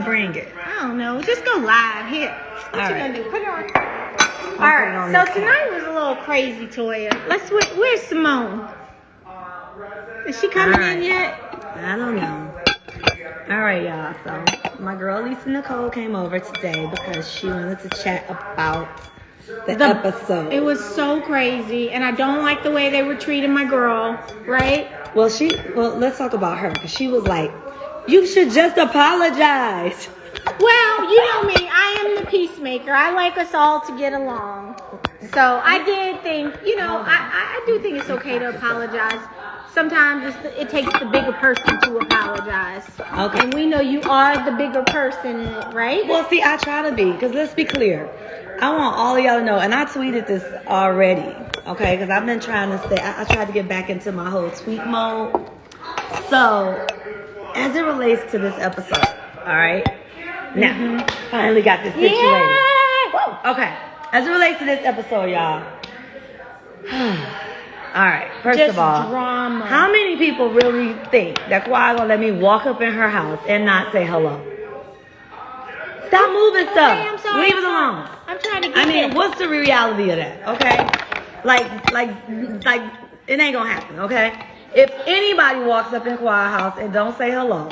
Bring it. I don't know. Just go live here. What you gonna do? Put it on. All right. So tonight was a little crazy, Toya. Where's Simone? Is she coming in yet? I don't know. All right, y'all. So my girl Nicole came over today because she wanted to chat about the episode. It was so crazy, and I don't like the way they were treating my girl. Right? Well, let's talk about her because she was like, "You should just apologize." Well, you know me. I am the peacemaker. I like us all to get along. So I did think, I do think it's okay to apologize. Sometimes it takes the bigger person to apologize. Okay. And we know you are the bigger person, right? Well, see, I try to be, because let's be clear. I want all of y'all to know, and I tweeted this already, okay? Because I've been trying to say, I tried to get back into my whole tweet mode. So, as it relates to this episode, all right? Now, finally got this situated. Yeah! Okay. As it relates to this episode, y'all. All right. First Just of all, drama. how many people really think that Kawhi gonna let me walk up in her house and not say hello? Stop moving stuff. Okay, I'm sorry. Leave it alone. I'm trying to get it. What's the reality of that? Okay. Like, it ain't gonna happen. Okay. If anybody walks up in Kawhi's house and don't say hello,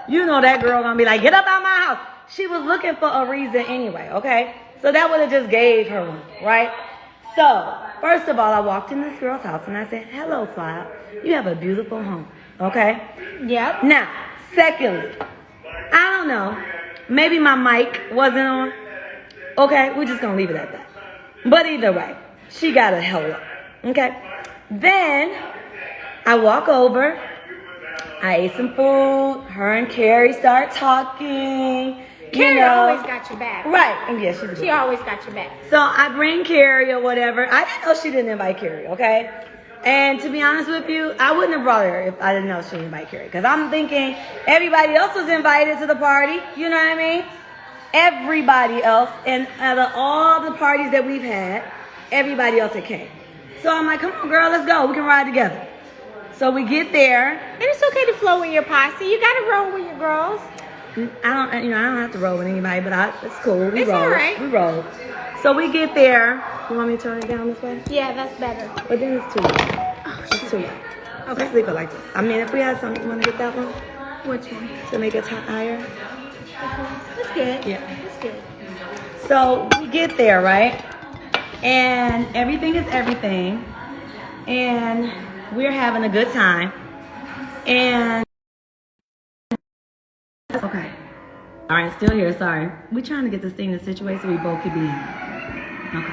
you know that girl gonna be like, "Get up out my house." She was looking for a reason anyway, okay? So that would have just gave her one, right? So, first of all, I walked in this girl's house and I said, "Hello, Cloud. You have a beautiful home," okay? Yep. Now, secondly, I don't know. Maybe my mic wasn't on. Okay, we're just gonna leave it at that. But either way, she got a hello, okay? Then, I walk over. I ate some food. Her and Carrie start talking. Carrie always got your back. Right. And yeah, she always got your back. So I bring Carrie or whatever. I didn't know she didn't invite Carrie, okay? And to be honest with you, I wouldn't have brought her if I didn't know she didn't invite Carrie. Because I'm thinking everybody else was invited to the party. You know what I mean? Everybody else. And out of all the parties that we've had, everybody else had came. So I'm like, "Come on, girl, let's go. We can ride together." So we get there. And it's okay to flow with your posse. You got to roll with your girls. I don't have to roll with anybody, but it's cool. We It's roll. all right. We roll. So we get there. You want me to turn it down this way? Yeah, that's better. But then it's too loud. It's too loud. Okay. Let's leave it like this. I mean, if we had something, you want to get that one? Which one? To make it higher? That's good. Yeah. That's good. So we get there, right? And everything is everything. And we're having a good time. And okay. All right, still here. Sorry. We're trying to get this thing in a situation so we both could be in. Okay.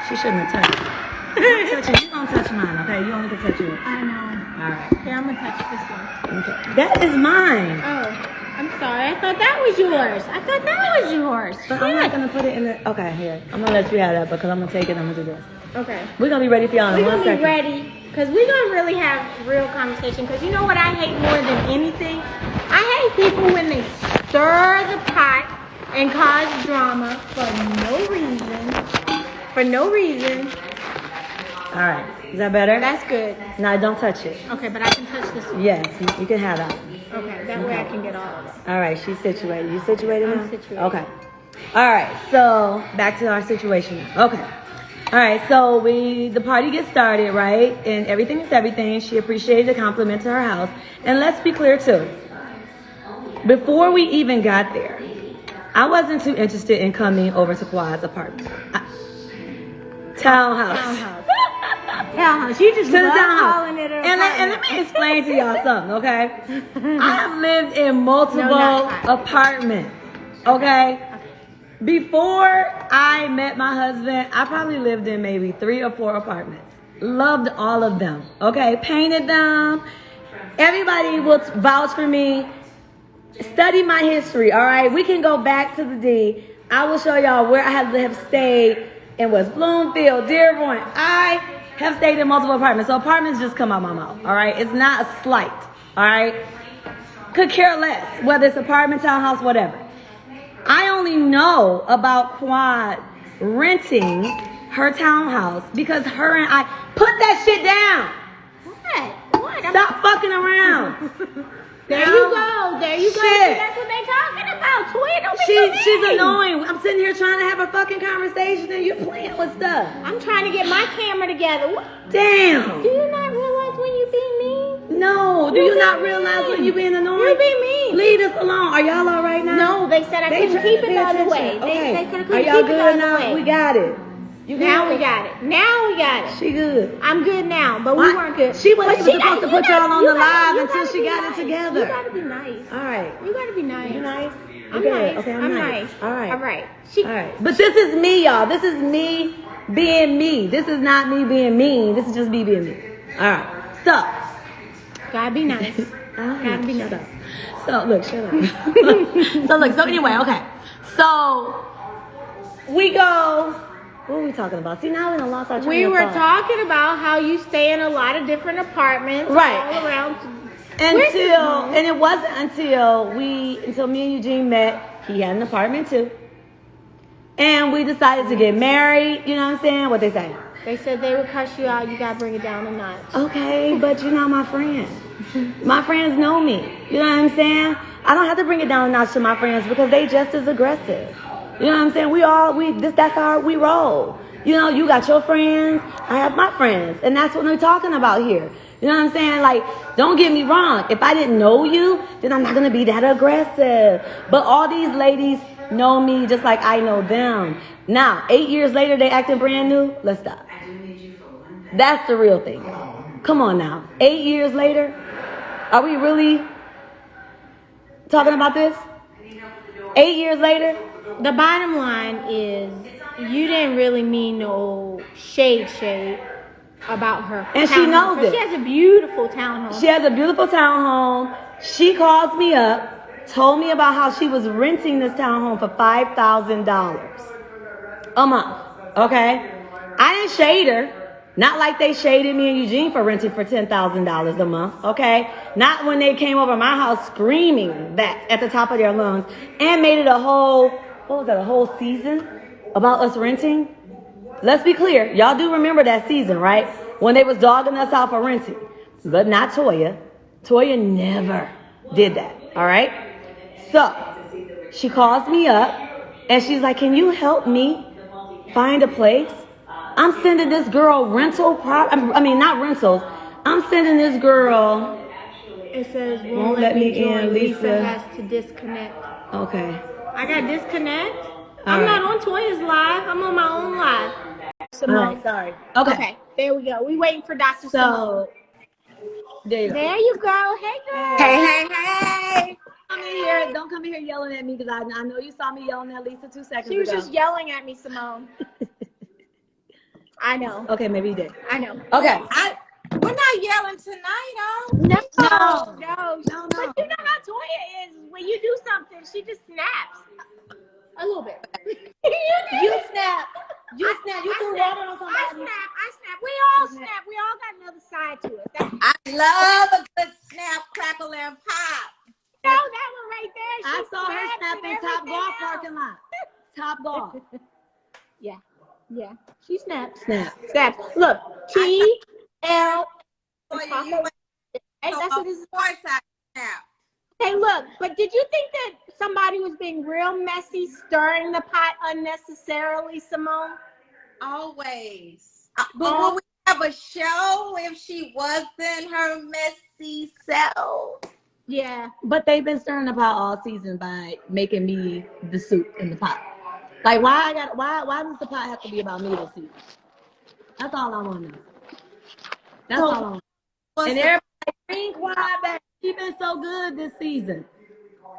She shouldn't have touched it. Don't touch it. You don't touch mine, okay? You only can touch yours. I know. All right. Here, I'm going to touch this one. Okay. That is mine. Oh, I'm sorry. I thought that was yours. But I'm not going to put it in the... Okay, here. I'm going to let you have that because I'm going to take it and I'm going to do this. Okay. We're going to be ready for y'all in 1 second. We're going to be ready because we're going to really have real conversation. Because you know what I hate more than anything? I hate people when they stir the pot and cause drama for no reason. All right. Is that better? That's good. No, don't touch it. Okay, but I can touch this one. Yes, you can have that. Okay, that way I can get all of it. All right, she's situated. You situated now? I'm situated. Okay. All right, so back to our situation now. Okay. All right, so the party gets started, right? And everything is everything. She appreciated the compliment to her house. And let's be clear, too. Before we even got there, I wasn't too interested in coming over to Kawhi's apartment. Townhouse. You just love calling it an and let me explain to y'all something, okay? I have lived in multiple apartments, okay? Before I met my husband, I probably lived in maybe 3 or 4 apartments. Loved all of them, okay? Painted them. Everybody will vouch for me. Study my history, all right? We can go back to the D. I will show y'all where I have stayed in West Bloomfield, Dearborn. I have stayed in multiple apartments. So apartments just come out my mouth, all right? It's not a slight, all right? Could care less, whether it's apartment, townhouse, whatever. I only know about Quad renting her townhouse because her and I put that shit down. What? Stop fucking around. There you go. See, that's what they talking She's annoying. I'm sitting here trying to have a fucking conversation and you're playing with stuff. I'm trying to get my camera together. Damn. Do you not realize when you being mean? No. Do you not realize when you being annoying? You being mean. Leave us alone. Are y'all all right now? No, they said I couldn't keep it the other way. Okay. They said I couldn't Are keep y'all it the good other now? way. We got it. Now we got it. Now we got it. She good. I'm good now, but we weren't good. She wasn't even supposed to put y'all on the live you until gotta she be got nice. it together. You gotta be nice. All right. You gotta be nice. You nice? I'm Okay. nice. Okay, I'm nice. nice. All right. All right. All right. But this is me, y'all. This is me being me. This is not me being mean. This is just me being me. All right. So. Gotta be nice. Gotta be nice. So, look, shut up. So anyway, okay. So, we go. What were we talking about? See, now we done lost our train We of were thought. talking about how you stay in a lot of different apartments Right. all around. And it wasn't until me and Eugene met, he had an apartment too. And we decided to get married, you know what I'm saying? What they say? They said they would cuss you out, you gotta bring it down a notch. Okay, but you're not my friend. My friends know me. You know what I'm saying? I don't have to bring it down a notch to my friends because they just as aggressive. You know what I'm saying? That's how we roll. You know, you got your friends, I have my friends. And that's what we're talking about here. You know what I'm saying? Like, don't get me wrong. If I didn't know you, then I'm not going to be that aggressive. But all these ladies know me just like I know them. Now, 8 years later, they acting brand new. Let's stop. That's the real thing. Come on now. 8 years later, are we really talking about this? 8 years later? The bottom line is you didn't really mean no shade about her. And she knows it. She has a beautiful townhome. She has a beautiful townhome. She calls me up, told me about how she was renting this townhome for $5,000 a month. Okay? I didn't shade her. Not like they shaded me and Eugene for renting for $10,000 a month. Okay? Not when they came over my house screaming that at the top of their lungs and made it a whole season about us renting. Let's be clear. Y'all do remember that season, right? When they was dogging us out for renting. But not Toya. Toya never did that. All right? So, she calls me up and she's like, can you help me find a place? I'm sending this girl not rentals. I'm sending this girl. It says won't let me in. Lisa has to disconnect. Okay. I got disconnect. I'm not on Toya's live. I'm on my own live. Simone. All right, sorry. Okay. There we go. We waiting for Dr. Simone. There you go. There you go. Hey, girl. Hey. Don't come in here yelling at me because I know you saw me yelling at Lisa 2 seconds ago. She was just yelling at me, Simone. I know. Okay, maybe you did. I know. Okay. We're not yelling tonight, oh. No. No. But you know how Toya is. When you do something, she just snaps. A little bit. You snap. You threw water on somebody. I snap. We all snap. We all got another side to it. I love a good snap, crackle, and pop. That one right there. I saw her snapping Top Golf parking lot. Top Golf. Yeah. She snaps. Snap. Look. TL. That's That's what this is. Voice I snap. Hey, look. But did you think that somebody was being real messy, stirring the pot unnecessarily, Simone? Always. But will we have a show if she wasn't her messy self? Yeah. But they've been stirring the pot all season by making me the soup in the pot. Like why does the pot have to be about me this season? That's all I want to know. That's all I want. And everybody being quiet back. She been so good this season.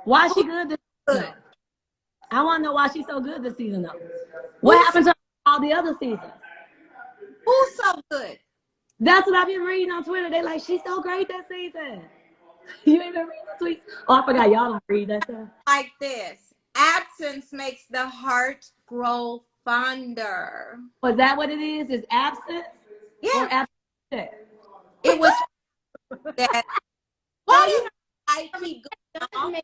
Why she good this season? I want to know why she's so good this season though. What happened to all the other seasons? Who's so good? That's what I've been reading on Twitter. They like, she's so great this season. You ain't been reading the tweets? Oh, I forgot y'all don't read that stuff. Like this. Absence makes the heart grow fonder. Was that what it is? Is absence? Yeah. Or absent? It was that. Why do I keep going?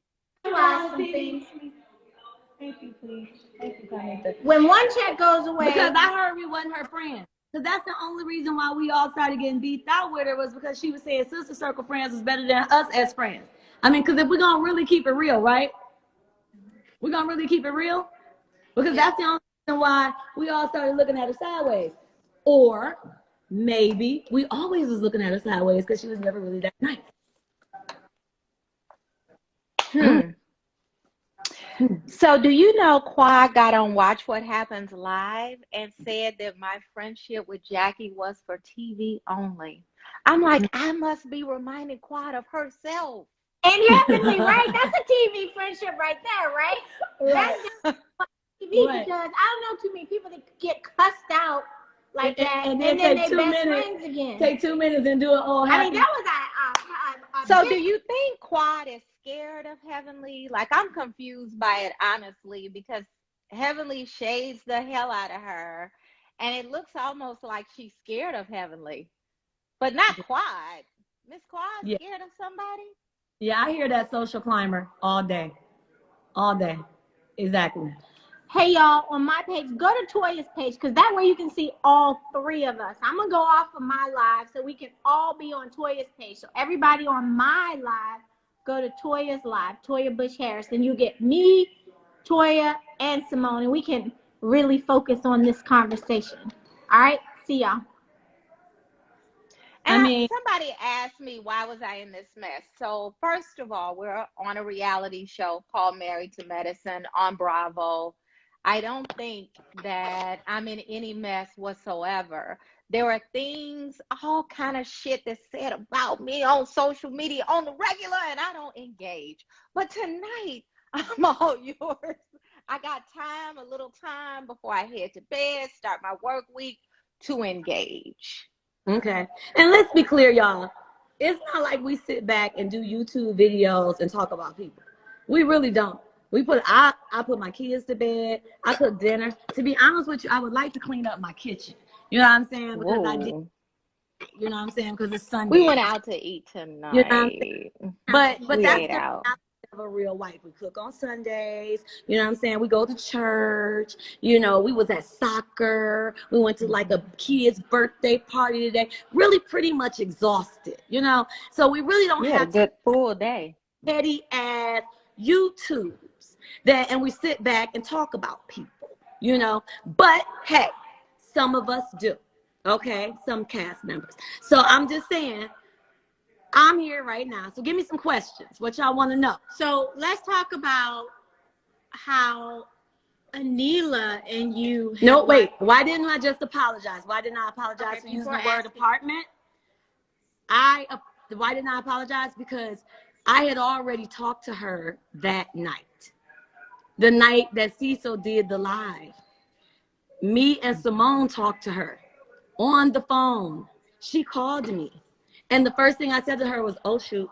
Thank you, please. Thank you, Carnita. When one check goes away. Because I heard we wasn't her friend. Because that's the only reason why we all started getting beefed out with her was because she was saying sister circle friends was better than us as friends. I mean, because if we're going to really keep it real, right? We're gonna really keep it real, because that's the only reason why we all started looking at her sideways. Or maybe we always was looking at her sideways because she was never really that nice. So do you know Qua got on Watch What Happens Live and said that my friendship with Jackie was for TV only? I'm like, I must be reminding Quad of herself. And heavenly, right? That's a TV friendship right there, right? That's TV, because I don't know too many people that get cussed out like that, and then they best friends again. Take 2 minutes and do it all happy. I mean, that was a So do you think Quad is scared of Heavenly? Like, I'm confused by it, honestly, because Heavenly shades the hell out of her, and it looks almost like she's scared of Heavenly, but not Quad. Miss Quad scared of somebody? Yeah, I hear that social climber all day. All day. Exactly. Hey, y'all, on my page, go to Toya's page, because that way you can see all three of us. I'm going to go off of my live so we can all be on Toya's page. So everybody on my live, go to Toya's live, Toya Bush Harris, and you get me, Toya, and Simone, and we can really focus on this conversation. All right? See y'all. And somebody asked me, why was I in this mess? So first of all, we're on a reality show called Married to Medicine on Bravo. I don't think that I'm in any mess whatsoever. There are things, all kind of shit that's said about me on social media on the regular, and I don't engage. But tonight, I'm all yours. I got time, a little time before I head to bed, start my work week, to engage. Okay. And let's be clear, y'all. It's not like we sit back and do YouTube videos and talk about people. We really don't. I put my kids to bed. I cook dinner. To be honest with you, I would like to clean up my kitchen. You know what I'm saying? Because I did. You know what I'm saying? Because it's Sunday. We went out to eat tonight. You know what I'm saying? But we that's ate out. Of a real wife. We cook on Sundays. You know what I'm saying? We go to church. You know, we was at soccer. We went to like a kid's birthday party today. Really pretty much exhausted, you know? So we really don't have a good full day. Petty ass YouTubes and we sit back and talk about people, you know? But hey, some of us do. Okay? Some cast members. So I'm just saying, I'm here right now. So give me some questions. What y'all want to know? So let's talk about how Anila and you. No, wait. Why didn't I just apologize? Why didn't I apologize for using the word apartment? Why didn't I apologize? Because I had already talked to her that night. The night that Cecil did the live. Me and Simone talked to her on the phone. She called me. And the first thing I said to her was, oh, shoot,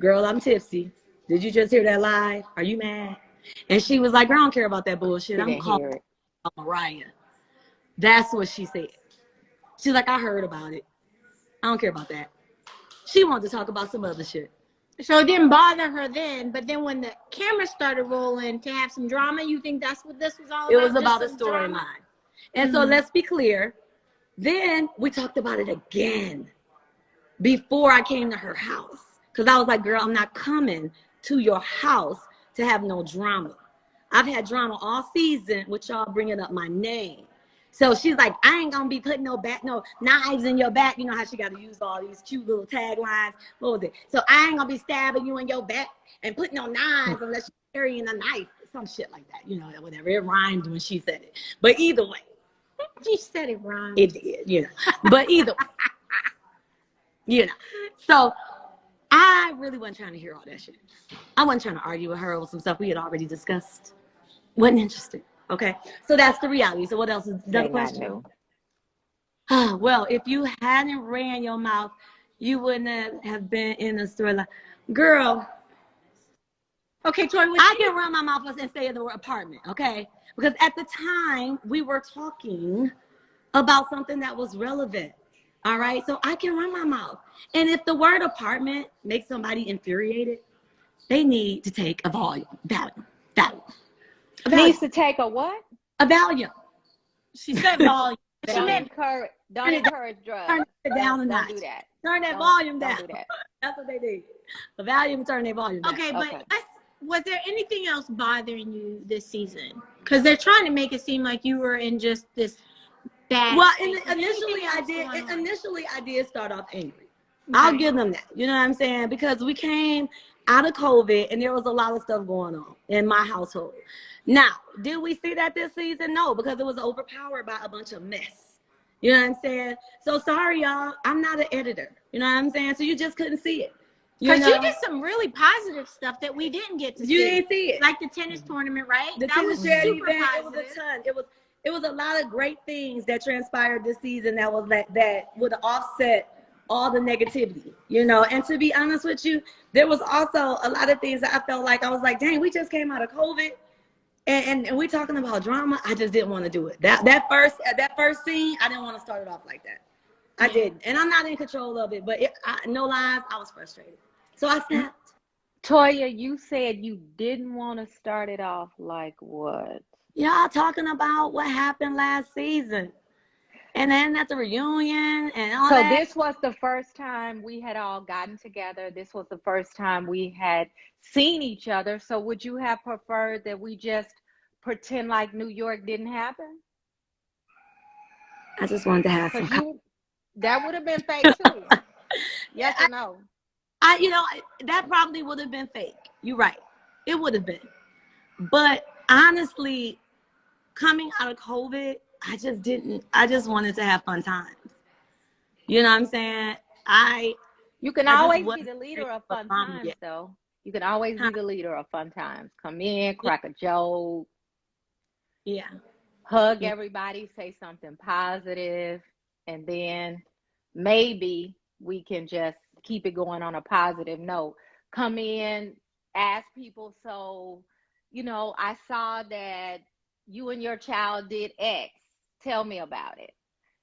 girl, I'm tipsy. Did you just hear that live? Are you mad? And she was like, girl, I don't care about that bullshit. I'm calling Mariah. That's what she said. She's like, I heard about it. I don't care about that. She wanted to talk about some other shit. So it didn't bother her then, but then when the camera started rolling to have some drama, you think that's what this was all about? It was about a storyline. And so let's be clear. Then we talked about it again. Before I came to her house. Because I was like, girl, I'm not coming to your house to have no drama. I've had drama all season with y'all bringing up my name. So she's like, I ain't going to be putting no knives in your back. You know how she got to use all these cute little taglines. What was it? So I ain't going to be stabbing you in your back and putting no knives unless you're carrying a knife. Some shit like that. You know, whatever. It rhymed when she said it. But either way. She said it rhymed. It did, you know. But either way. You know, so I really wasn't trying to hear all that shit. I wasn't trying to argue with her over some stuff we had already discussed. Wasn't interested. Okay, so that's the reality. So what else is the question? Well, if you hadn't ran your mouth, you wouldn't have been in the storyline, girl. Okay, Troy, I can run my mouth and say the word apartment. Okay, because at the time we were talking about something that was relevant. All right, so I can run my mouth. And if the word apartment makes somebody infuriated, they need to take a Valium. Needs to take a what? A Valium. She said Valium. Don't encourage drugs. Turn it down a notch. Don't do that. Turn that volume down. Don't do that. That's what they need. A Valium, turn their volume down. Okay, but was there anything else bothering you this season? Because they're trying to make it seem like you were in just this bad. Well, state. Was there initially anything I else did. going on? Initially, I did start off angry. I'll give them that. You know what I'm saying? Because we came out of COVID and there was a lot of stuff going on in my household. Now, did we see that this season? No, because it was overpowered by a bunch of mess. You know what I'm saying? So sorry, y'all. I'm not an editor. You know what I'm saying? So you just couldn't see it. Because you did some really positive stuff that we didn't get to see. You didn't see it. Like the tennis tournament, right? The that was tennis super event, positive. it was a ton. It was a lot of great things that transpired this season that would offset all the negativity, you know. And to be honest with you, there was also a lot of things that I felt like I was like, dang, we just came out of COVID, and we talking about drama. I just didn't want to do it. That first scene, I didn't want to start it off like that. I didn't, and I'm not in control of it. But no lies, I was frustrated, so I snapped. Toya, you said you didn't want to start it off like what? Y'all talking about what happened last season. And then at the reunion and all that. So this was the first time we had all gotten together. This was the first time we had seen each other. So would you have preferred that we just pretend like New York didn't happen? I just wanted to have some. That would have been fake too. Yes or no? That probably would have been fake. You're right. It would have been. But honestly, coming out of COVID, I just wanted to have fun times. You know what I'm saying? You can always be the leader of fun times, though. You can always be the leader of fun times. Come in, crack a joke. Yeah. Hug everybody, say something positive, and then maybe we can just keep it going on a positive note. Come in, ask people, so, I saw that you and your child did X. Tell me about it.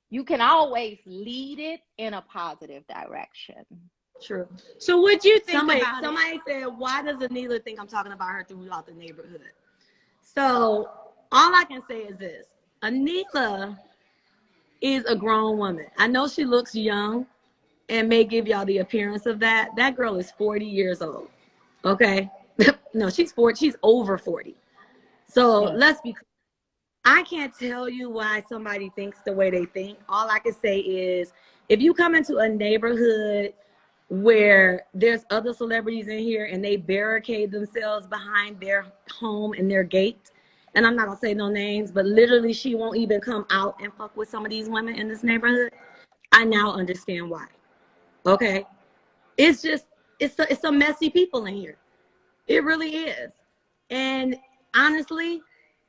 You can always lead it in a positive direction. True. So what you think about it? Somebody said, why does Anila think I'm talking about her throughout the neighborhood? So all I can say is this. Anila is a grown woman. I know she looks young and may give y'all the appearance of that. That girl is 40 years old. Okay? No, she's 40. She's over 40. So let's be clear. I can't tell you why somebody thinks the way they think. All I can say is if you come into a neighborhood where there's other celebrities in here and they barricade themselves behind their home and their gate, and I'm not going to say no names, but literally she won't even come out and fuck with some of these women in this neighborhood, I now understand why. Okay? It's some messy people in here. It really is. And honestly,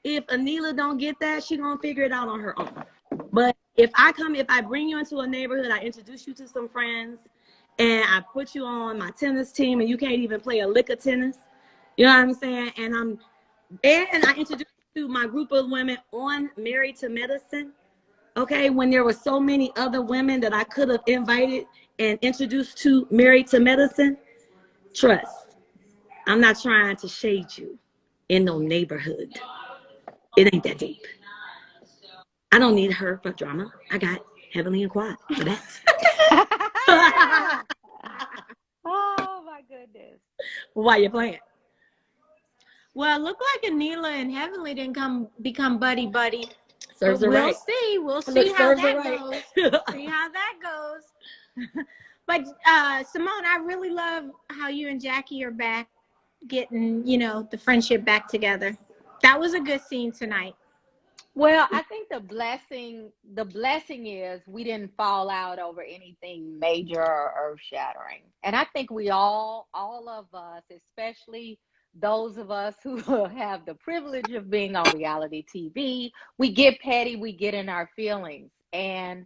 if Anila don't get that, she gonna figure it out on her own. But if I bring you into a neighborhood, I introduce you to some friends, and I put you on my tennis team, and you can't even play a lick of tennis, you know what I'm saying? And I introduce you to my group of women on Married to Medicine. Okay, when there were so many other women that I could have invited and introduced to Married to Medicine, trust, I'm not trying to shade you in no neighborhood. It ain't that deep. I don't need her for drama. I got Heavenly and Quad for that. Oh my goodness. Why you playing? Well, it looked like Anila and Heavenly didn't become buddy. Serves her right. We'll see how that goes. See how that goes. But Simone, I really love how you and Jackie are back getting, the friendship back together. That was a good scene tonight. Well, I think the blessing is we didn't fall out over anything major or earth-shattering. And I think we all of us, especially those of us who have the privilege of being on reality TV, we get petty, we get in our feelings. And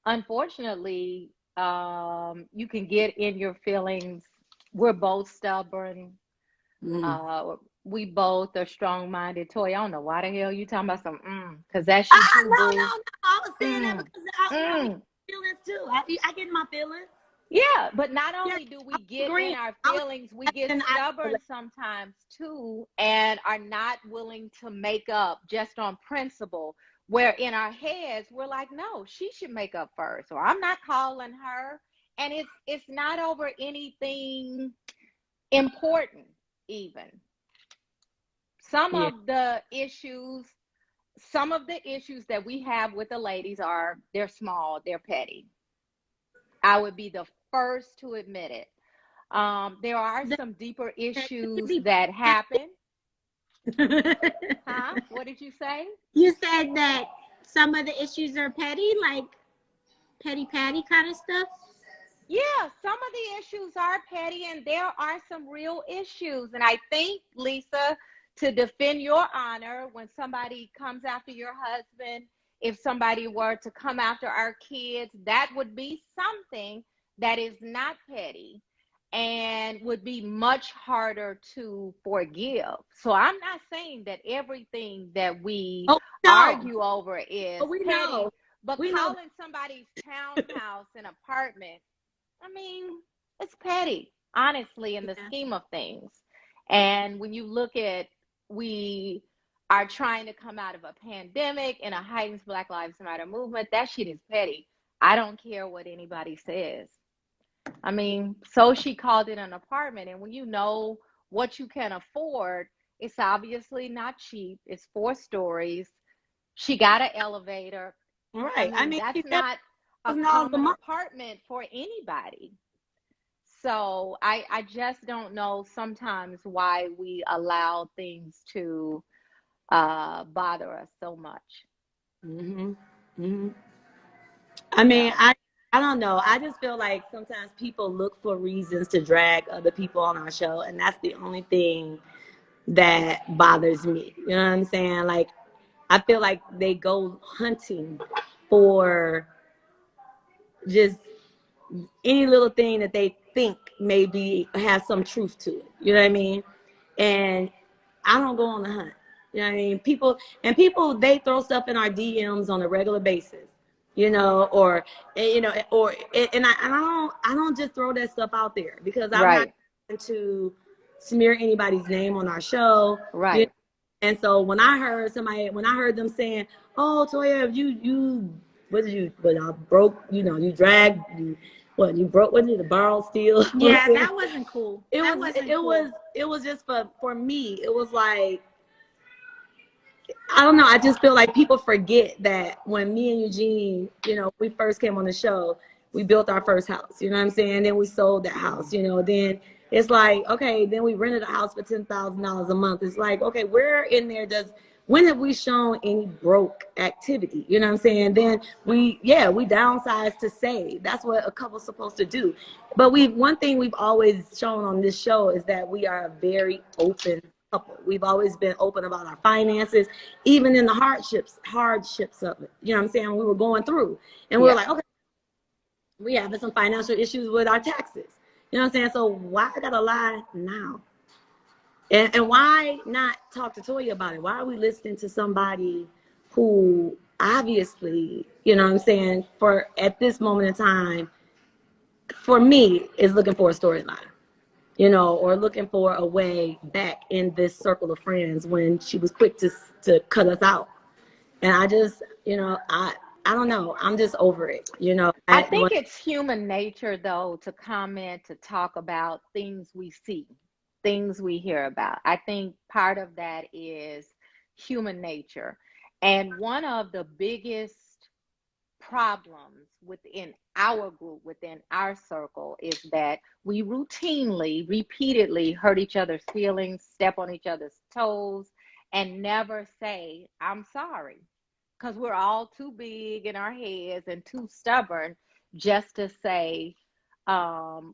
unfortunately, you can get in your feelings. We're both stubborn. We both are strong-minded. Toy, I don't know why the hell you talking about some because that's you too, no. boo. I was saying that because I get feelings too. I get my feelings. Yeah, but not only do we get in our feelings, we get stubborn sometimes too, and are not willing to make up just on principle. Where in our heads we're like, no, she should make up first, or I'm not calling her, and it's not over anything important even. Some Yeah. of the issues, some of the issues that we have with the ladies are they're small, they're petty. I would be the first to admit it. There are The- some deeper it could issues be- that happen. Huh? What did you say? You said that some of the issues are petty, like petty patty kind of stuff. Yeah, some of the issues are petty and there are some real issues. And I think, Lisa, to defend your honor, when somebody comes after your husband, if somebody were to come after our kids, that would be something that is not petty and would be much harder to forgive. So I'm not saying that everything that we Oh no. argue over is But we petty, know. but We know. calling somebody's townhouse an apartment, I mean, it's petty, honestly, in the Yeah. scheme of things. And when you look at, we are trying to come out of a pandemic and a heightened Black Lives Matter movement, that shit is petty. I don't care what anybody says. I mean, so she called it an apartment. And when you know what you can afford, it's obviously not cheap. It's 4 stories. She got an elevator. I Right. I mean, mean, that's she's not a $7,000 a common month. apartment for anybody. So I just don't know sometimes why we allow things to bother us so much. Hmm. Hmm. I mean, Yeah, I don't know. I just feel like sometimes people look for reasons to drag other people on our show, and that's the only thing that bothers me. You know what I'm saying? Like, I feel like they go hunting for just any little thing that they think maybe has some truth to it. You know what I mean? And I don't go on the hunt. You know what I mean? People they throw stuff in our DMs on a regular basis. You know, or I don't just throw that stuff out there because I'm not right, going to smear anybody's name on our show. You know? right. And so when I heard them saying, "Oh, Toya, you what did you? What I broke? You know, you dragged you." What you broke? What did the borrow steal? Yeah, that wasn't cool. It That was wasn't it cool. was it was just for me. It was like I don't know. I just feel like people forget that when me and Eugene, we first came on the show, we built our first house. You know what I'm saying? Then we sold that house. Then it's like okay. Then we rented a house for $10,000 a month. It's like okay, where in there does when have we shown any broke activity? You know what I'm saying? Then we downsized to save. That's what a couple's supposed to do. But one thing we've always shown on this show is that we are a very open couple. We've always been open about our finances, even in the hardships of it. You know what I'm saying? We were going through, and we were Yeah. like, okay, we having some financial issues with our taxes. You know what I'm saying? So why I gotta lie now? And why not talk to Toya about it? Why are we listening to somebody who obviously, you know what I'm saying, for at this moment in time, for me, is looking for a storyline, or looking for a way back in this circle of friends when she was quick to cut us out. And I just, I don't know. I'm just over it. I think it's human nature, though, to comment, to talk about things we see, things we hear about. I think part of that is human nature. And one of the biggest problems within our group, within our circle, is that we routinely, repeatedly hurt each other's feelings, step on each other's toes, and never say, I'm sorry. Because we're all too big in our heads and too stubborn just to say,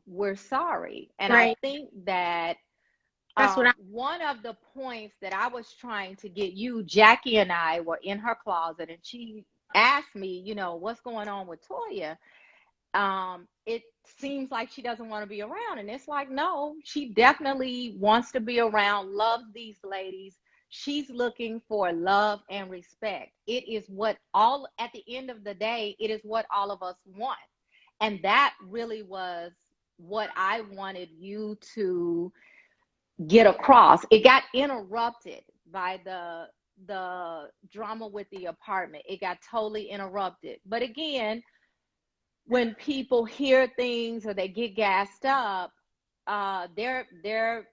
we're sorry. And I Right. think that That's what I. one of the points that I was trying to get you, Jackie and I were in her closet, and she asked me, what's going on with Toya? It seems like she doesn't want to be around. And it's like, no, she definitely wants to be around, loves these ladies. She's looking for love and respect. It is at the end of the day, it is what all of us want. And that really was what I wanted you to get across. It got interrupted by the drama with the apartment. It got totally interrupted. But again, when people hear things or they get gassed up, they're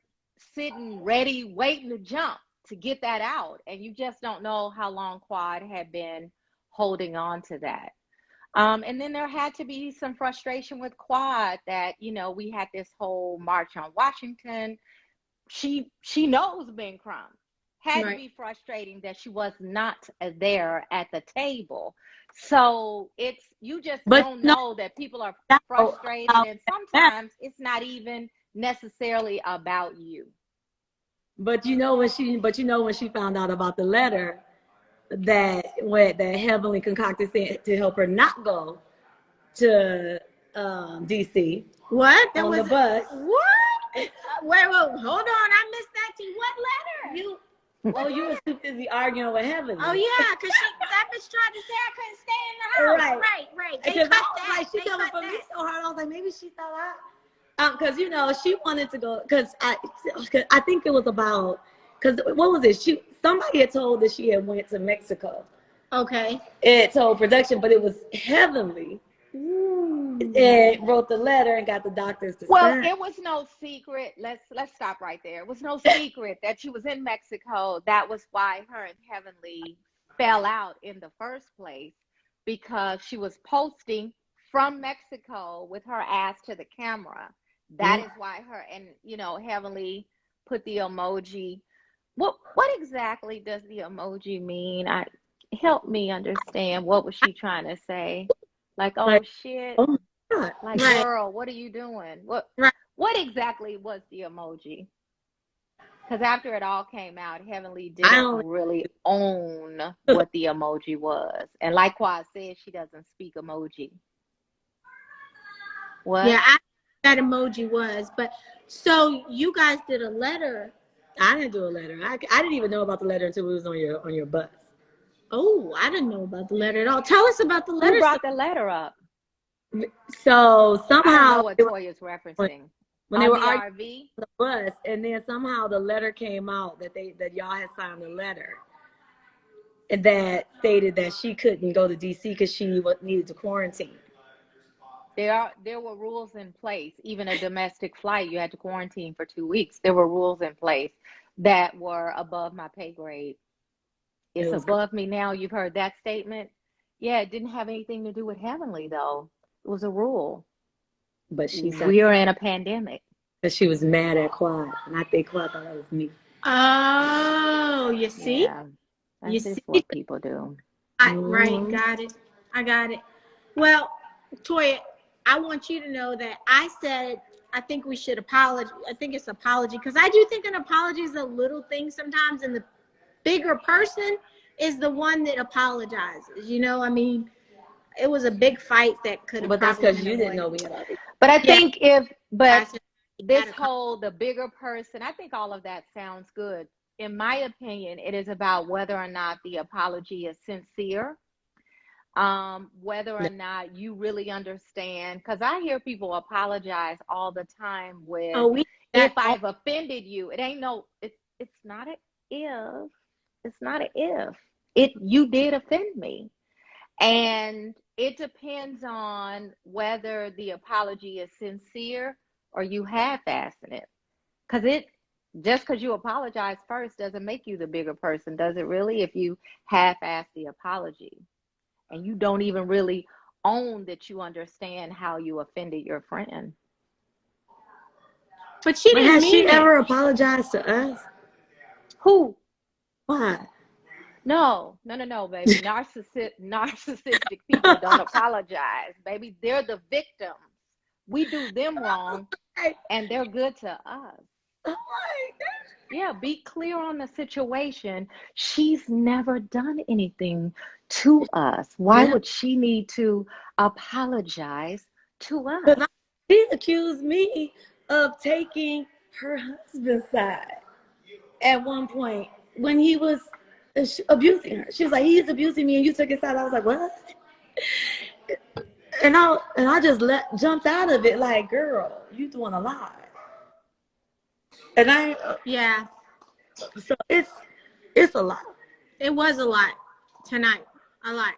sitting ready, waiting to jump to get that out. And you just don't know how long Quad had been holding on to that. And then there had to be some frustration with Quad that, you know, we had this whole March on Washington. She knows Ben Crumb. Had to be frustrating that she was not there at the table. So you just don't know that people are frustrated, and sometimes it's not even necessarily about you. But you know when she found out about the letter that Heavenly concocted to help her not go to DC. What? On the bus. What? Wait, hold on. I missed that too. What letter? You were too busy arguing with Heavenly. Oh yeah, because that bitch tried to say I couldn't stay in the house. Right. They cut that. Like, she coming for me so hard. I was like, maybe she thought because you know she wanted to go because I think it was about what was it? Somebody had told that she had went to Mexico. Okay. It told production, but it was Heavenly. And wrote the letter and got the doctors to sign. It was no secret. Let's stop right there. It was no secret that she was in Mexico. That was why her and Heavenly fell out in the first place, because she was posting from Mexico with her ass to the camera. That is why her and Heavenly put the emoji. What exactly does the emoji mean? Help me understand. What was she trying to say? Like, oh shit. Oh, God. Like, girl, what are you doing? What exactly was the emoji? Because after it all came out, Heavenly didn't really own what the emoji was. And like Quad said, she doesn't speak emoji. What? Yeah, that emoji was. But so you guys did a letter. I didn't do a letter. I didn't even know about the letter until it was on your bus. Oh, I didn't know about the letter at all. Tell us about the letter. Who brought the letter up? So somehow, I don't know what Toya's referencing. When they were the arguing RV? on the bus, and then somehow the letter came out that y'all had signed a letter that stated that she couldn't go to DC because she needed to quarantine. There were rules in place. Even a domestic flight, you had to quarantine for 2 weeks. There were rules in place that were above my pay grade. It's above me now. You've heard that statement. Yeah, it didn't have anything to do with Heavenly, though. It was a rule. But she said we are in a pandemic. But she was mad at Quad, and I think Quad thought that was me. Oh, you see? Yeah, that's just what people do. Right, got it. I got it. Well, Toya, I want you to know that I said I think we should apologize. I think it's apology, because I do think an apology is a little thing sometimes, and the bigger person is the one that apologizes. I mean, it was a big fight that could have. But that's because you didn't know we had it. But I think the bigger person, I think all of that sounds good. In my opinion, it is about whether or not the apology is sincere, whether or not you really understand. Because I hear people apologize all the time with, if I've offended you, it's not an if. It's not an if. You did offend me. And it depends on whether the apology is sincere or you half-assing it. Because just because you apologize first doesn't make you the bigger person, does it really? If you half-ass the apology and you don't even really own that you understand how you offended your friend. But she didn't Has mean she it. ever apologized to us? Who? Why? No, baby. Narcissistic people don't apologize, baby. They're the victims. We do them wrong, and they're good to us. Oh my gosh. Yeah, be clear on the situation. She's never done anything to us. Why would she need to apologize to us? She accused me of taking her husband's side at one point when he was abusing her. She was like, he's abusing me and you took his side. I was like, what? And I just jumped out of it like, girl, you doing a lot. And so it's a lot. It was a lot tonight. A lot.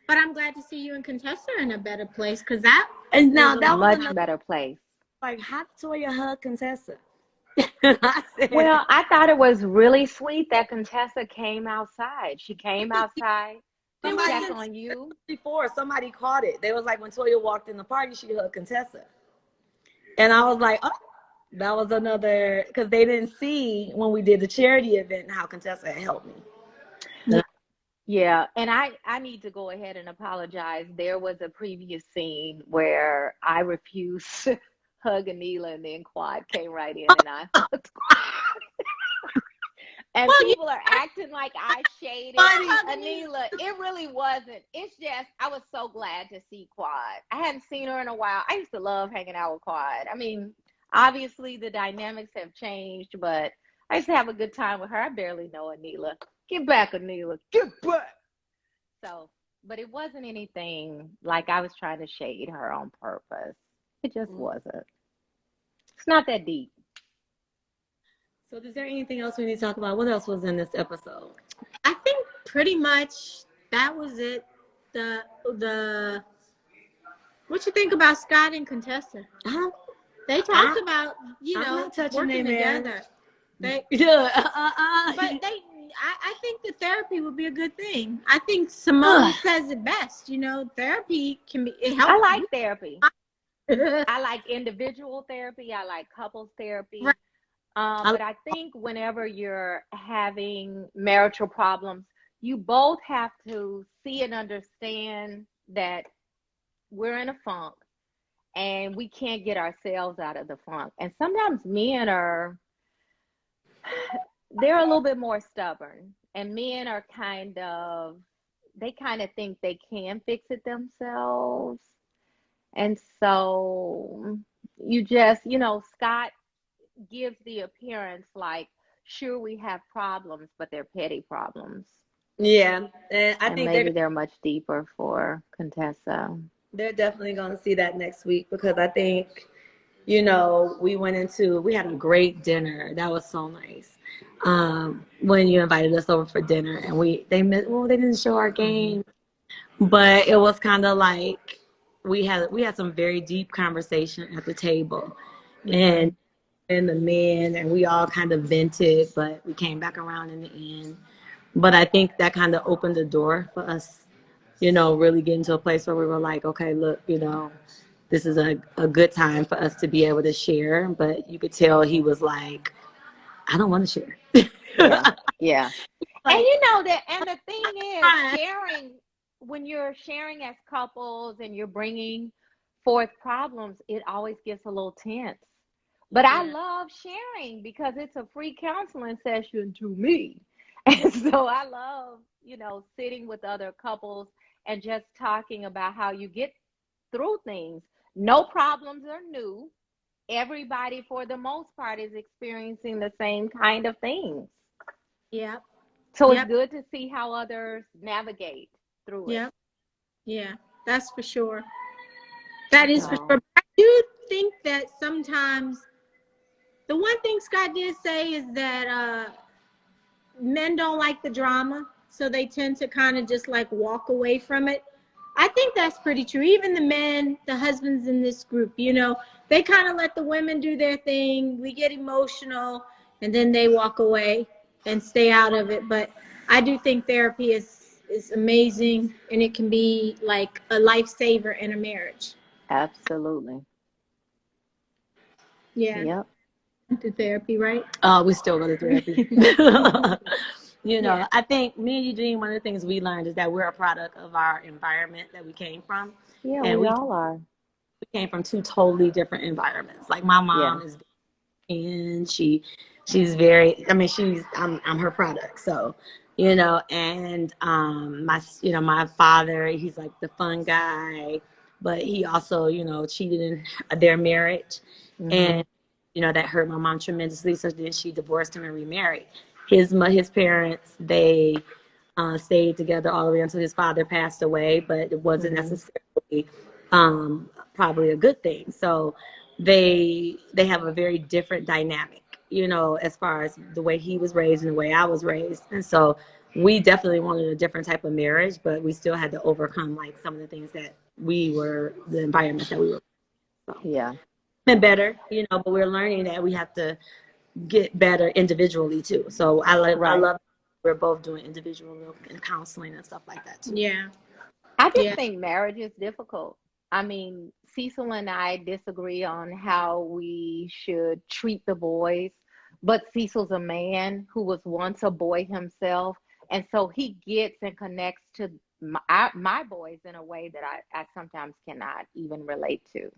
But I'm glad to see you and Contessa in a better place, because that was a much better place. Like, how did Toya hug Contessa? I said, Well, I thought it was really sweet that Contessa came outside. She came outside to check somebody on you. before somebody caught it. They was like, when Toya walked in the party, she hugged Contessa, and I was like, oh, that was another, because they didn't see when we did the charity event how Contessa had helped me. Yeah, and I need to go ahead and apologize. There was a previous scene where I refused to hug Anila, and then Quad came right in and I hugged Quad. And Well, people are acting like I shaded Anila. It really wasn't. It's just I was so glad to see Quad. I hadn't seen her in a while. I used to love hanging out with Quad. I mean, obviously the dynamics have changed, but I used to have a good time with her. I barely know Anila. Get back, Anila. Get back. So, but it wasn't anything like I was trying to shade her on purpose. It just wasn't. It's not that deep. So, is there anything else we need to talk about? What else was in this episode? I think pretty much that was it. The what you think about Scott and Contessa? They talked about, working together. But I think the therapy would be a good thing. I think Simone says it best. Therapy it helps. I like therapy. I like individual therapy. I like couples therapy. Right. But I think whenever you're having marital problems, you both have to see and understand that we're in a funk and we can't get ourselves out of the funk. And sometimes men they're a little bit more stubborn, and men are they kind of think they can fix it themselves. And so you just, Scott gives the appearance like, sure, we have problems, but they're petty problems. Yeah, and I think maybe they're much deeper for Contessa. They're definitely going to see that next week, because I think, we had a great dinner. That was so nice. When you invited us over for dinner, and they didn't show our game, but it was kind of like we had some very deep conversation at the table, and the men, and we all kind of vented, but we came back around in the end. But I think that kind of opened the door for us, really getting to a place where we were like, okay, look, this is a good time for us to be able to share. But you could tell he was like, I don't want to share. Yeah. And and the thing is, sharing, when you're sharing as couples and you're bringing forth problems, it always gets a little tense. But I love sharing because it's a free counseling session to me. And so I love, sitting with other couples and just talking about how you get through things. No problems are new. Everybody, for the most part, is experiencing the same kind of things. Yeah. So it's good to see how others navigate through it. Yeah, that's for sure. That is for sure. I do think that sometimes the one thing Scott did say is that men don't like the drama, so they tend to kind of just like walk away from it. I think that's pretty true. Even the men, the husbands in this group, they kind of let the women do their thing. We get emotional, and then they walk away and stay out of it. But I do think therapy is amazing, and it can be like a lifesaver in a marriage. Absolutely. Yeah. Yep. To therapy, right? We still go to therapy. I think me and Eugene, one of the things we learned is that we're a product of our environment that we came from. Yeah, and we all are. We came from two totally different environments. Like my mom is, and she's very, I'm her product. So, and my father, he's like the fun guy, but he also, cheated in their marriage. And that hurt my mom tremendously. So then she divorced him and remarried. His parents, they stayed together all the way until his father passed away, but it wasn't necessarily probably a good thing. So they have a very different dynamic, as far as the way he was raised and the way I was raised. And so we definitely wanted a different type of marriage, but we still had to overcome like some of the things that the environment that we were. So. Yeah. Been better, but we're learning that we have to get better individually too. So I Right. love we're both doing individual and counseling and stuff like that too. Yeah. I just Yeah. think marriage is difficult. I mean, Cecil and I disagree on how we should treat the boys, but Cecil's a man who was once a boy himself, and so he gets and connects to my boys in a way that I sometimes cannot even relate to.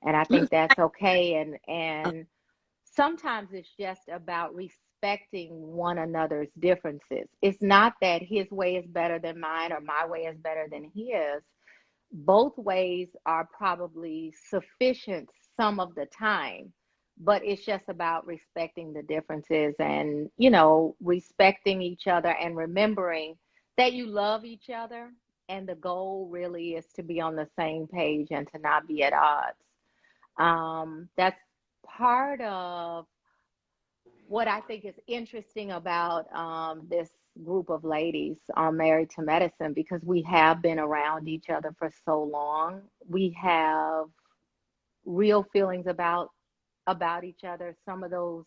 And I think that's okay. And sometimes it's just about respecting one another's differences. It's not that his way is better than mine or my way is better than his. Both ways are probably sufficient some of the time, but it's just about respecting the differences and, respecting each other and remembering that you love each other. And the goal really is to be on the same page and to not be at odds. That's part of what I think is interesting about this group of ladies on Married to Medicine, because we have been around each other for so long. We have real feelings about each other. Some of those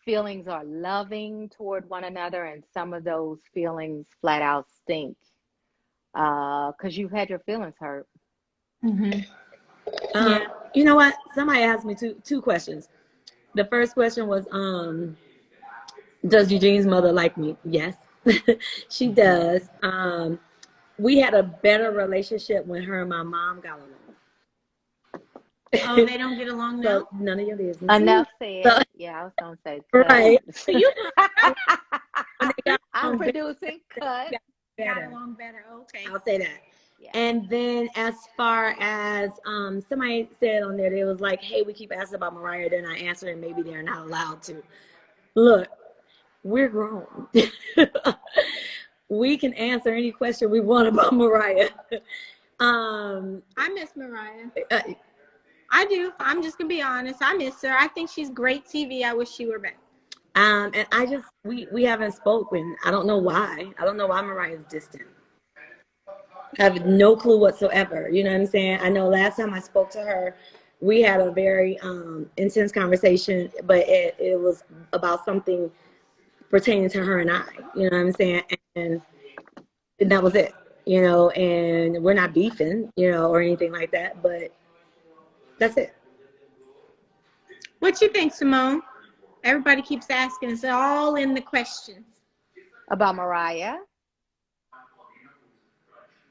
feelings are loving toward one another, and some of those feelings flat out stink because you've had your feelings hurt. Mm-hmm. Yeah. You know what? Somebody asked me two questions. The first question was, does Eugene's mother like me? Yes, she does. We had a better relationship when her and my mom got along. Oh, they don't get along now? So none of your business. Enough said. So, Yeah, I was gonna say cut. right. So you I'm producing cut. got along better. Okay. I'll say that. Yeah. And then as far as somebody said on there, they was like, hey, we keep asking about Mariah, they're not answering, maybe they're not allowed to. Look, we're grown. We can answer any question we want about Mariah. I miss Mariah. I do. I'm just gonna be honest. I miss her. I think she's great TV. I wish she were back. And I just we haven't spoken. I don't know why. I don't know why Mariah's distant. I have no clue whatsoever. You know what I'm saying? I know last time I spoke to her, we had a very intense conversation, but it was about something pertaining to her and I. You know what I'm saying? And that was it. And we're not beefing, or anything like that, but that's it. What you think, Simone? Everybody keeps asking. It's all in the questions. About Mariah?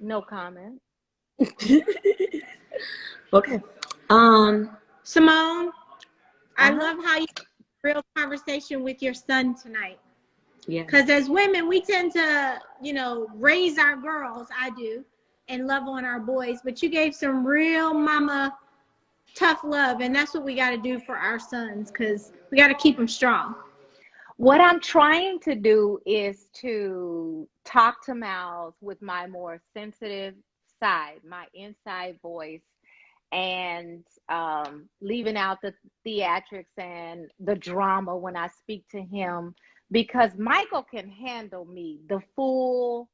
No comment. Okay. Simone, I love how you have a real conversation with your son tonight. Yeah. Because as women, we tend to, raise our girls, I do, and love on our boys. But you gave some real mama tough love, and that's what we got to do for our sons, because we got to keep them strong. What I'm trying to do is to talk to Miles with my more sensitive side, my inside voice, and leaving out the theatrics and the drama when I speak to him, because Michael can handle me, the full,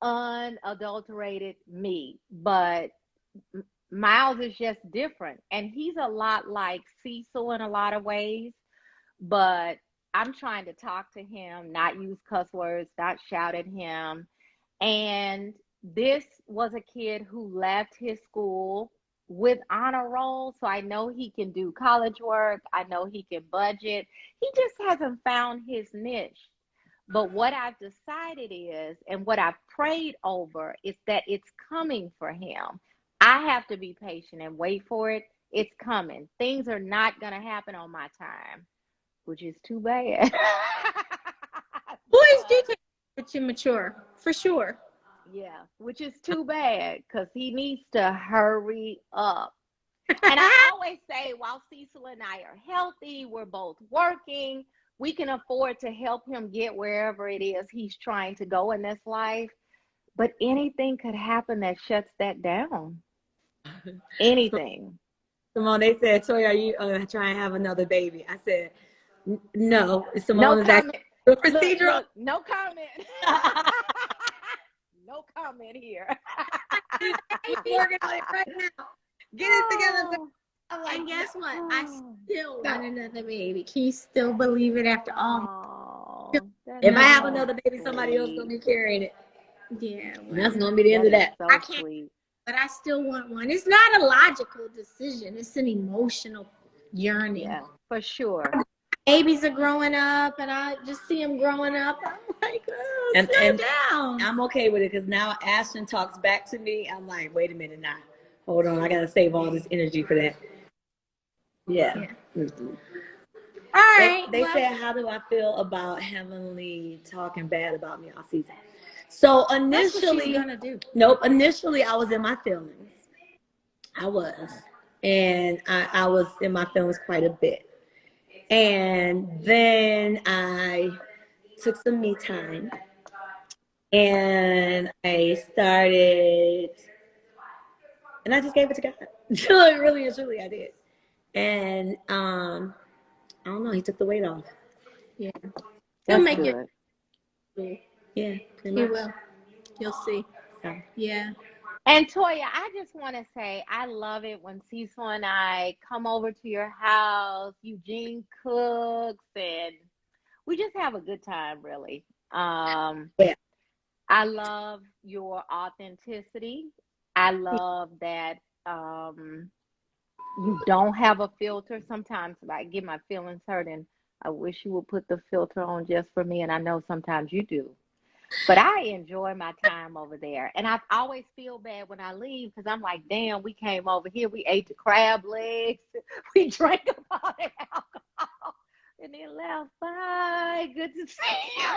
unadulterated me, but Miles is just different, and he's a lot like Cecil in a lot of ways, but I'm trying to talk to him, not use cuss words, not shout at him. And this was a kid who left his school with honor roll, so I know he can do college work. I know he can budget. He just hasn't found his niche. But what I've decided is, and what I've prayed over, is that it's coming for him. I have to be patient and wait for it. It's coming. Things are not going to happen on my time, which is too bad. Boys do take to mature, for sure. Yeah, which is too bad, because he needs to hurry up. And I always say, while Cecil and I are healthy, we're both working, we can afford to help him get wherever it is he's trying to go in this life. But anything could happen that shuts that down. Anything. Simone, they said, Toya, are you trying to have another baby? I said, no. Simone is comment. Procedural. Look, no comment. No comment here. Working on it right now. Get it together. I'm like, And guess what? I still want another baby. Can you still believe it after all? Oh, if I have another baby, somebody else gonna be carrying it. Yeah. And that's gonna be the end of that. So I can't, sweet. but I still want one. It's not a logical decision. It's an emotional yearning. Yeah, for sure. Babies are growing up, and I just see them growing up. I'm like, oh, slow down. I'm okay with it because now Ashton talks back to me. I'm like, wait a minute now. Hold on, I gotta save all this energy for that. Yeah. Mm-hmm. All right. They said, how do I feel about Heavenly talking bad about me all season? So initially, that's what she's gonna do. Nope. Initially, I was in my feelings. I was, and I was in my feelings quite a bit. And then I took some me time, and I started, and I just gave it to God. Really and truly, I did. And I don't know. He took the weight off. Yeah. That's He'll make good. it. Yeah. He will. You'll see. So. Yeah. And Toya, I just want to say I love it when Cecil and I come over to your house. Eugene cooks, and we just have a good time, really. Yeah. I love your authenticity. I love that you don't have a filter. Sometimes I get my feelings hurt, and I wish you would put the filter on just for me. And I know sometimes you do. But I enjoy my time over there. And I always feel bad when I leave because I'm like, damn, we came over here. We ate the crab legs. We drank up all that alcohol. And then left. Bye. Good to see you.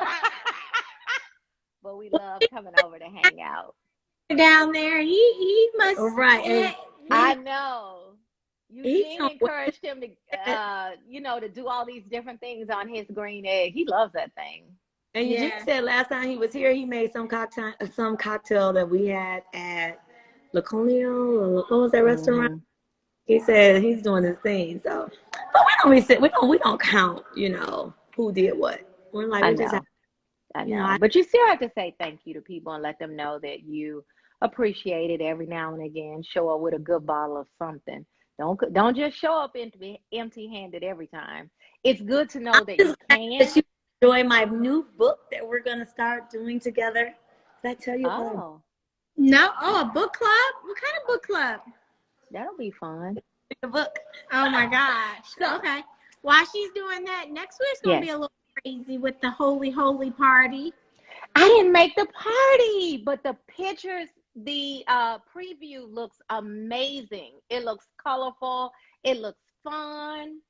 But we love coming over to hang out. Down there, he must. Right. I know. Eugene He's encouraged him to, to do all these different things on his green egg. He loves that thing. And Eugene said last time he was here, he made some cocktail that we had at La Colonial. What was that restaurant? Mm-hmm. He said he's doing his thing. So, but we don't count, who did what. We're like, I know. But you still have to say thank you to people and let them know that you appreciate it every now and again. Show up with a good bottle of something. Don't just show up empty-handed every time. It's good to know that you can. Enjoy my new book that we're going to start doing together. Did I tell you about it? No. Oh, a book club? What kind of book club? That'll be fun. A book. Oh, my gosh. Okay. While she's doing that, next week's going to be a little crazy with the holy party. I didn't make the party, but the pictures, the preview looks amazing. It looks colorful. It looks fun.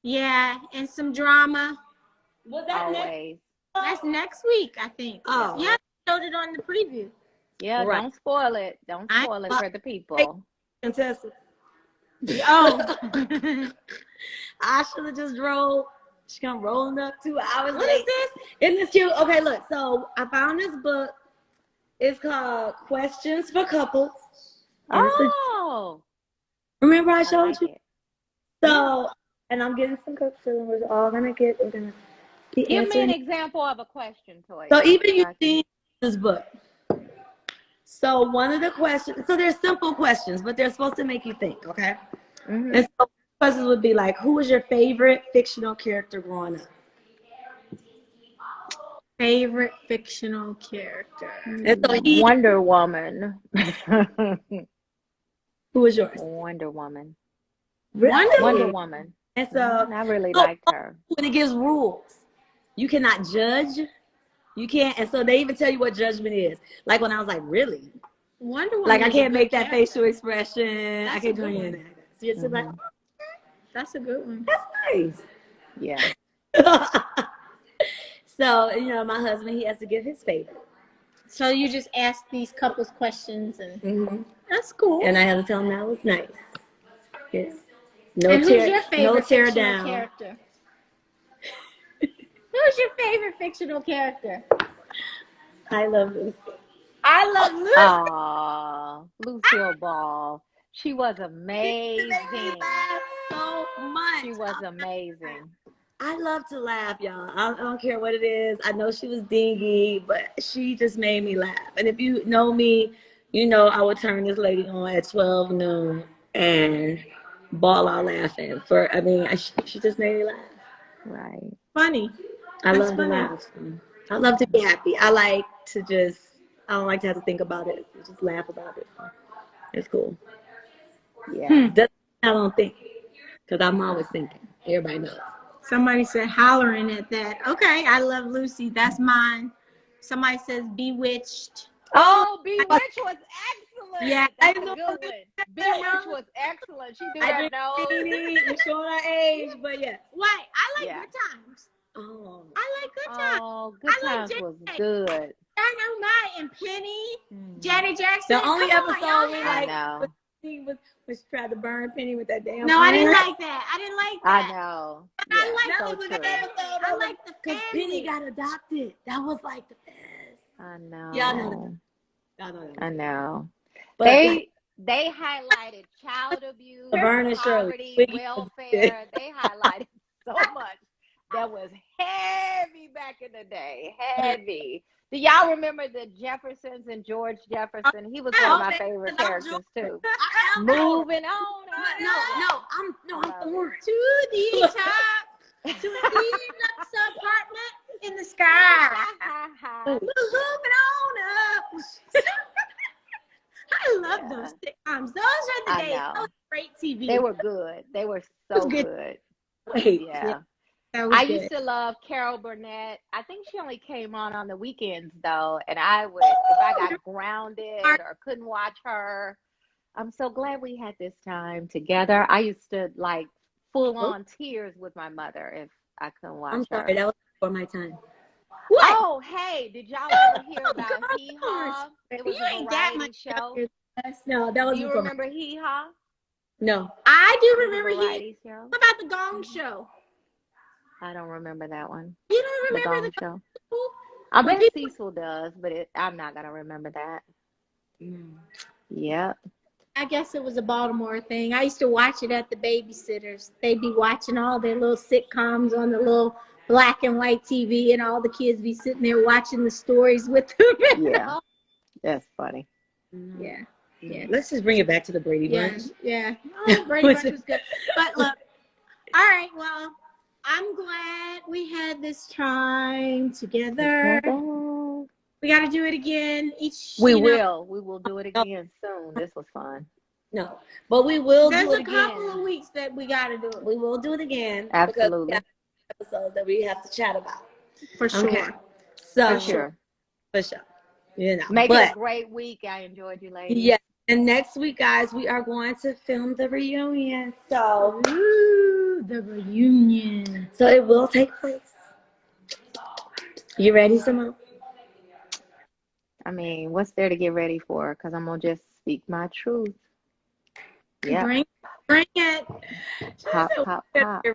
Yeah, and some drama. Was that always? That's next week, I think. Oh. Yeah, I showed it on the preview. Yeah, right. Don't spoil it. Don't spoil it for the people. Contestant. Oh. I should have just drove. She come rolling up 2 hours What late. is this? Isn't this cute? Okay, look. So I found this book. It's called Questions for Couples. Oh. Remember I showed like you? It. So, and I'm getting some cooks, so we're gonna be Give me an example of a question, Toya. So even you see this book. So one of the questions, so they're simple questions, but they're supposed to make you think, okay? Mm-hmm. And so questions would be like, who was your favorite fictional character growing up? Favorite fictional character. And so Wonder Woman. Who was yours? Wonder Woman. Really? Wonder Woman. And so I really liked her. When it gives rules, you cannot judge. You can't, and so they even tell you what judgment is. Like when I was like, really? Wonder Woman. Like I can't make that facial expression. That's I can't do any of that. So you're just like, that's a good one. That's nice. Yeah. So, my husband, he has to give his favorite. So you just ask these couples questions and that's cool. And I have to tell him that was nice. Yes. And who's your favorite fictional down. Character? Who's your favorite fictional character? I love Lucy. I love Lucy. Aww, Lucille Ball. She was amazing. She made me laugh so much. She was amazing. I love to laugh, y'all. I don't care what it is. I know she was dingy, but she just made me laugh. And if you know me, I would turn this lady on at 12 noon, and ball out laughing. She just made me laugh. Right. Funny. I That's love to funny. laugh. I love to be happy. I like to I don't like to have to think about it. Just laugh about it. It's cool. Yeah. I don't think, because I'm always thinking. Everybody knows. Somebody said hollering at that. Okay, I love Lucy. That's mine. Somebody says Bewitched. Oh, Bewitched was excellent. Yeah, That's a good one. Bewitched was excellent. She do that nose. You're showing our age, but yeah. What? I like Yeah. Good Times. Oh. I like Good Times. Oh, Good I like Times Janet. was good. Dynamite and Penny, Janet Jackson. The only Come on, episode y'all we have like it. know. was tried to burn Penny with that damn. No, I didn't iron. like that. I didn't like I that. know. I Yeah, like That so was a true. good episode. I like the Because family. Penny got adopted. That was like the best. I know. Y'all know that. Y'all know that. I know. But They highlighted child abuse, Laverne and Shirley. poverty, Wiggy was good. welfare. They highlighted so much that was heavy back in the day. Heavy. Do y'all remember the Jeffersons and George Jefferson? He was one of my favorite characters too. Moving on. I'm orange. To the top, to the deluxe apartment in the sky. Moving on up. I love those sitcoms. Those are the I days. know. That was great TV. They were good. They were was so good. good. Wait. Yeah. That was I good. used to love Carol Burnett. I think she only came on the weekends though, and I would, if I got grounded or couldn't watch her. I'm so glad we had this time together. I used to like full on tears with my mother if I couldn't watch I'm sorry. her. That was before my time. What? Oh, hey, did y'all ever hear about Hee Haw? It was You a ain't that variety much show. younger than us. No, that was Do you before remember Hee Haw? No. I do It was a remember he. variety show. What about the Gong Show? I don't remember that one. You don't The remember Gong the Show. Show? I When bet people- Cecil does, but I'm not gonna remember that. Yep. I guess it was a Baltimore thing. I used to watch it at the babysitters. They'd be watching all their little sitcoms on the little black and white TV, and all the kids be sitting there watching the stories with them. Yeah. That's funny. Yeah. Yeah. Let's just bring it back to the Brady Yeah. Bunch. Yeah. Oh, Brady Bunch was good. But look, all right, well, I'm glad we had this time together. We got to do it again. We will do it again soon. This was fun. No, but we will There's do it a again. couple of weeks that we got to do it. We will do it again. Absolutely. Because we have episodes that we have to chat about. For sure. Okay. So, For sure. For sure. You know, Make it a great week. I enjoyed you, ladies. Yeah. And next week, guys, we are going to film the reunion. So, Ooh, the reunion. So it will take place. You ready, Simone? I mean, what's there to get ready for? Because I'm going to just speak my truth. Yeah. Bring it. Pop, pop, pop.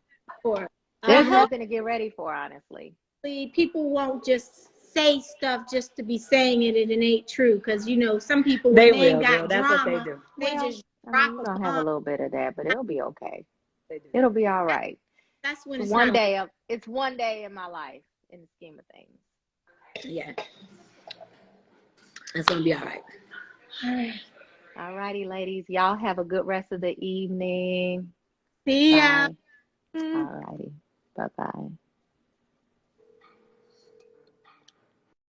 For. There's nothing to get ready for, honestly. People won't just say stuff just to be saying it and it ain't true. Because, you know, some people, They when they will, got girl. That's drama, what they do. they just I drop mean, a you're going to have a bomb. little bit of that, but it'll be okay. They do. It'll be all right. That's when It's it's one not- day. It's one day in my life in the scheme of things. Yeah. It's going to be all right. All right. All righty, ladies. Y'all have a good rest of the evening. See ya. Bye. All righty. Bye-bye.